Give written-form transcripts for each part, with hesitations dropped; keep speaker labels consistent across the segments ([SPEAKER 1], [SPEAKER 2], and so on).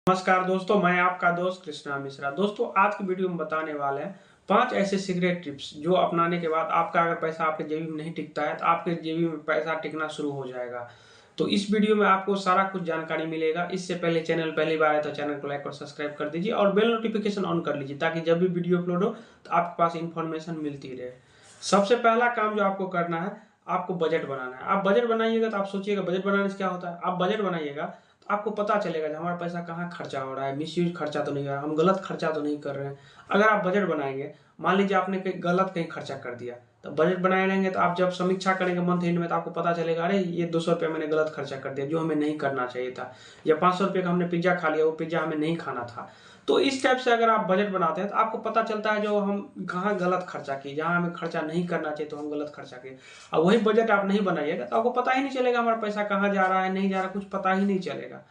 [SPEAKER 1] नमस्कार दोस्तों, मैं आपका दोस्त कृष्णा मिश्रा। दोस्तों, आज की वीडियो में बताने वाले हैं 5 ऐसे सीक्रेट टिप्स जो अपनाने के बाद आपका अगर पैसा आपके जेबी में नहीं टिकता है तो आपके जेबी में पैसा टिकना शुरू हो जाएगा। तो इस वीडियो में आपको सारा कुछ जानकारी मिलेगा। इससे पहले चैनल पहली बार है तो चैनल को लाइक और सब्सक्राइब कर दीजिए और बेल नोटिफिकेशन ऑन कर लीजिए ताकि जब भी वीडियो अपलोड हो तो आपके पास इंफॉर्मेशन मिलती रहे। सबसे पहला काम जो आपको करना है, आपको बजट बनाना है। आप बजट बनाइएगा तो आप सोचिएगा बजट बनाने से क्या होता है। आप बजट बनाइएगा तो आपको पता चलेगा कि हमारा पैसा कहाँ खर्चा हो रहा है, मिसयूज खर्चा तो नहीं हो रहा है, हम गलत खर्चा तो नहीं कर रहे हैं। अगर आप बजट बनाएंगे, मान लीजिए आपने कहीं खर्चा कर दिया, तो बजट बनाए रहेंगे तो आप जब समीक्षा करेंगे मंथ एंड में तो आपको पता चलेगा अरे ये 200 रुपये मैंने गलत खर्चा कर दिया जो हमें नहीं करना चाहिए था, या 500 रुपये का हमने पिज्जा खा लिया, वो पिज्जा हमें नहीं खाना था। तो इस टाइप से अगर आप बजट बनाते हैं तो आपको पता चलता है जो हम कहाँ गलत खर्चा किए, जहाँ हमें खर्चा नहीं करना चाहिए तो हम गलत खर्चा किए। और वही बजट आप नहीं बनाइएगा तो आपको पता ही नहीं चलेगा हमारा पैसा कहाँ जा रहा है, नहीं जा रहा, कुछ पता ही नहीं चलेगा।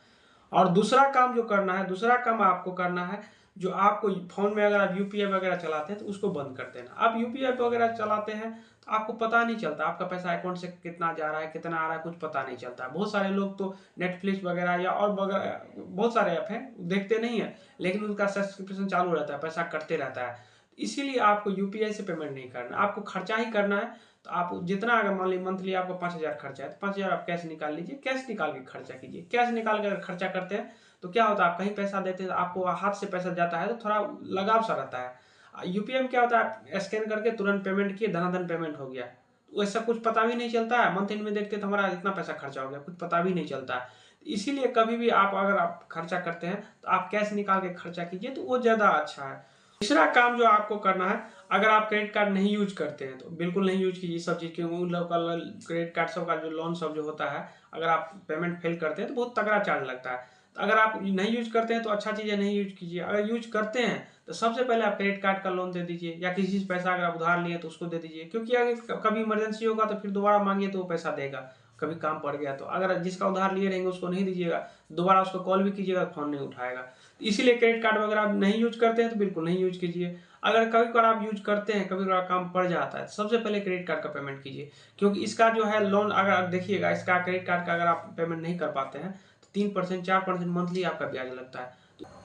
[SPEAKER 1] और दूसरा काम जो करना है, दूसरा काम आपको करना है, जो आपको फोन में अगर आप यूपीआई वगैरह चलाते हैं तो उसको बंद कर देना। आप यूपीआई वगैरह चलाते हैं तो आपको पता नहीं चलता आपका पैसा अकाउंट से कितना जा रहा है, कितना आ रहा है, कुछ पता नहीं चलता। बहुत सारे लोग तो नेटफ्लिक्स वगैरह या और बहुत सारे ऐप हैं देखते नहीं है, लेकिन उनका सब्सक्रिप्शन चालू रहता है, पैसा कटते रहता है। इसीलिए आपको यूपीआई से पेमेंट नहीं करना, आपको खर्चा ही करना है। तो आप जितना, अगर मान लीजिए मंथली आपको 5,000 खर्चा है तो 5,000 आप कैश निकाल लीजिए, कैश निकाल के खर्चा कीजिए। कैश निकाल के अगर खर्चा करते हैं तो क्या होता है, आप कहीं पैसा देते हैं आपको हाथ से पैसा जाता है तो थोड़ा लगाव सा रहता है। यूपीआई में क्या होता है, आप स्कैन करके तुरंत पेमेंट किए, धनाधन पेमेंट हो गया, तो वैसा कुछ पता भी नहीं चलता है। मंथ एंड में देखते तो हमारा इतना पैसा खर्चा हो गया, कुछ पता भी नहीं चलता है। इसीलिए कभी भी आप अगर आप खर्चा करते हैं तो आप कैश निकाल के खर्चा कीजिए तो वो ज़्यादा अच्छा है। तीसरा काम जो आपको करना है, अगर आप क्रेडिट कार्ड नहीं यूज करते हैं तो बिल्कुल नहीं यूज कीजिए सब चीज़, क्योंकि उन लोग का क्रेडिट कार्ड सब का जो लोन सब जो होता है, अगर आप पेमेंट फेल करते हैं तो बहुत तगड़ा चार्ज लगता है। तो अगर आप नहीं यूज करते हैं तो अच्छा चीज़ें नहीं यूज कीजिए। अगर यूज करते हैं तो सबसे पहले आप क्रेडिट कार्ड का लोन दे दीजिए, या किसी से पैसा अगर आप उधार लिए तो उसको दे दीजिए, क्योंकि अगर कभी इमरजेंसी होगा तो फिर दोबारा मांगिए तो वो पैसा देगा, कभी काम पड़ गया तो। अगर जिसका उधार लिए रहेंगे उसको नहीं दीजिएगा, दोबारा उसको कॉल भी कीजिएगा फोन नहीं उठाएगा। तो इसीलिए क्रेडिट कार्ड वगैरह आप नहीं यूज करते हैं तो बिल्कुल नहीं यूज कीजिए। अगर कभी कभार आप यूज करते हैं, कभी कभार काम पड़ जाता है, तो सबसे पहले क्रेडिट कार्ड का पेमेंट कीजिए, क्योंकि इसका जो है लोन, अगर आप देखिएगा इसका क्रेडिट कार्ड का अगर आप पेमेंट नहीं कर पाते हैं तो 3% 4% मंथली आपका ब्याज लगता है।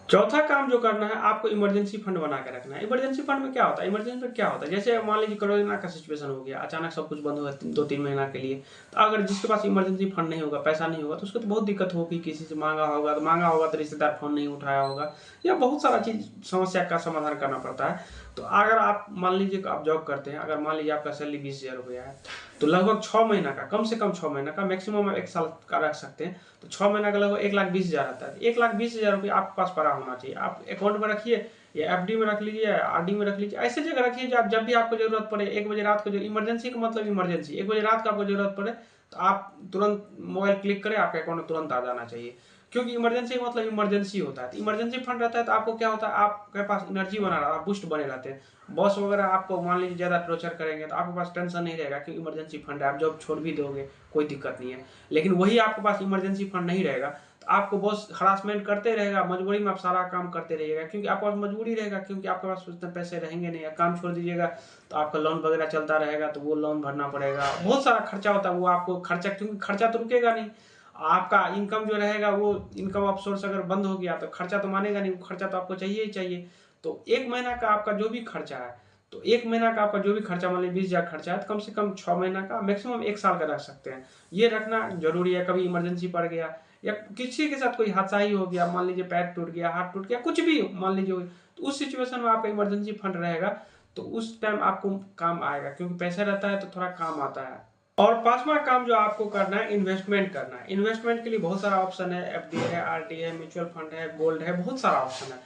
[SPEAKER 1] चौथा काम जो करना है, आपको इमरजेंसी फंड बना के रखना है। इमरजेंसी फंड में क्या होता है, इमरजेंसी में क्या होता है, जैसे मान लीजिए कोरोना का सिचुएशन हो गया, अचानक सब कुछ बंद हो गया 2-3 महीना के लिए, तो अगर जिसके पास इमरजेंसी फंड नहीं होगा, पैसा नहीं होगा, तो उसको तो बहुत दिक्कत होगी। किसी से मांगा होगा तो रिश्तेदार फोन नहीं उठाया होगा, या बहुत सारा चीज समस्या का समाधान करना पड़ता है। तो अगर आप मान लीजिए आप जॉब करते हैं, अगर मान लीजिए आपका सैलरी 20,000 रुपया है, तो लगभग 6 महीना का, कम से कम 6 महीना का, मैक्सिमम 1 साल का रख सकते हैं, तो 6 महीना का लगभग 1,20,000 आता है। 1,20,000 रुपये आपके पास पड़ा होना चाहिए। आप अकाउंट में रखिए, या एफडी में रख लीजिए, आरडी में रख लीजिए, ऐसे जगह रखिए जो आप जब भी आपको जरूरत पड़े, 1 बजे रात को, जो इमरजेंसी का मतलब इमरजेंसी, 1 बजे रात को आपको जरूरत पड़े तो आप तुरंत मोबाइल क्लिक करें, आपके अकाउंट में तुरंत आ जाना चाहिए, क्योंकि इमरजेंसी का मतलब इमरजेंसी होता है। तो इमरजेंसी फंड रहता है तो आपको क्या होता है, आपके पास एनर्जी बना रहा है, बूस्ट बने रहते हैं। बॉस वगैरह आपको मान लीजिए ज़्यादा टॉर्चर करेंगे तो आपके पास टेंशन नहीं रहेगा, क्योंकि इमरजेंसी फंड है, आप जॉब छोड़ भी दोगे कोई दिक्कत नहीं है। लेकिन वही आपके पास इमरजेंसी फंड नहीं रहेगा तो आपको बॉस हरासमेंट करते रहेगा, मजबूरी में आप सारा काम करते रहिएगा, क्योंकि आपके पास मजबूरी रहेगा, क्योंकि आपके पास उतने पैसे रहेंगे नहीं। काम छोड़ दीजिएगा तो आपका लोन वगैरह चलता रहेगा तो वो लोन भरना पड़ेगा, बहुत सारा खर्चा होता है। वो आपको खर्चा, क्योंकि खर्चा तो रुकेगा नहीं, आपका इनकम जो रहेगा वो इनकम ऑफ सोर्स अगर बंद हो गया तो खर्चा तो मानेगा नहीं, वो खर्चा तो आपको चाहिए ही चाहिए। तो 1 महीना का आपका जो भी खर्चा है, तो 1 महीना का आपका जो भी खर्चा, मान लीजिए 20,000 खर्चा है, तो कम से कम 6 महीना का, मैक्सिमम 1 साल का रख सकते हैं। ये रखना जरूरी है। कभी इमरजेंसी पड़ गया या किसी के साथ कोई हादसा ही हो गया, मान लीजिए पैर टूट गया, हाथ टूट गया, कुछ भी मान लीजिए, तो उस सिचुएशन में आपका इमरजेंसी फंड रहेगा तो उस टाइम आपको काम आएगा, क्योंकि पैसा रहता है तो थोड़ा काम आता है। और 5वां काम जो आपको करना है, इन्वेस्टमेंट करना है। इन्वेस्टमेंट के लिए बहुत सारा ऑप्शन है, एफडी है, आरडी है, म्यूचुअल फंड है, गोल्ड है, बहुत सारा ऑप्शन है।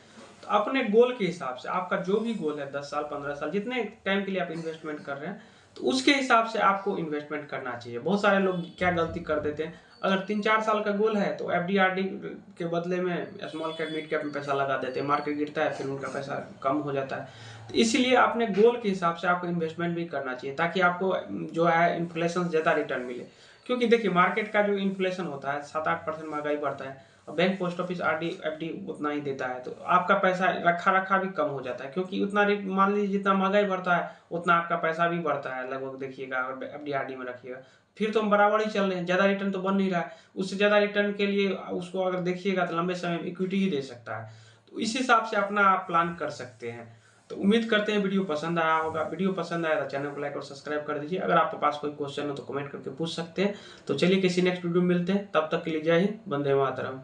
[SPEAKER 1] तो अपने गोल के हिसाब से, आपका जो भी गोल है, 10 साल 15 साल, जितने टाइम के लिए आप इन्वेस्टमेंट कर रहे हैं, तो उसके हिसाब से आपको इन्वेस्टमेंट करना चाहिए। बहुत सारे लोग क्या गलती कर देते हैं, अगर 3-4 साल का गोल है तो एफडी आरडी के बदले में स्मॉल कैप मिड कैप में पैसा लगा देते हैं, मार्केट गिरता है फिर उनका पैसा कम हो जाता है। तो इसीलिए अपने गोल के हिसाब से आपको इन्वेस्टमेंट भी करना चाहिए, ताकि आपको जो है इन्फ्लेशन ज़्यादा रिटर्न मिले। क्योंकि देखिए मार्केट का जो इन्फ्लेशन होता है, 7-8% महंगाई बढ़ता है, और bank, post office, RD, FD उतना ही देता है। तो आपका पैसा रखा रखा भी कम हो जाता है, क्योंकि उतना रेट, मान लीजिए जितना महंगाई बढ़ता है उतना आपका पैसा भी बढ़ता है लगभग। देखिएगा अगर एफडी आरडी में रखिएगा फिर तो हम बराबर ही चल रहे हैं, ज़्यादा रिटर्न तो बन नहीं रहा है। उससे ज़्यादा रिटर्न के लिए उसको अगर देखिएगा तो लंबे समय में इक्विटी ही दे सकता है। तो इस हिसाब से अपना आप प्लान कर सकते हैं। तो उम्मीद करते हैं वीडियो पसंद आया होगा। वीडियो पसंद आया तो चैनल को लाइक और सब्सक्राइब कर दीजिए। अगर आपके पास कोई क्वेश्चन हो तो कमेंट करके पूछ सकते हैं। तो चलिए किसी नेक्स्ट वीडियो में मिलते हैं, तब तक के लिए जय हिंद, वंदे मातरम।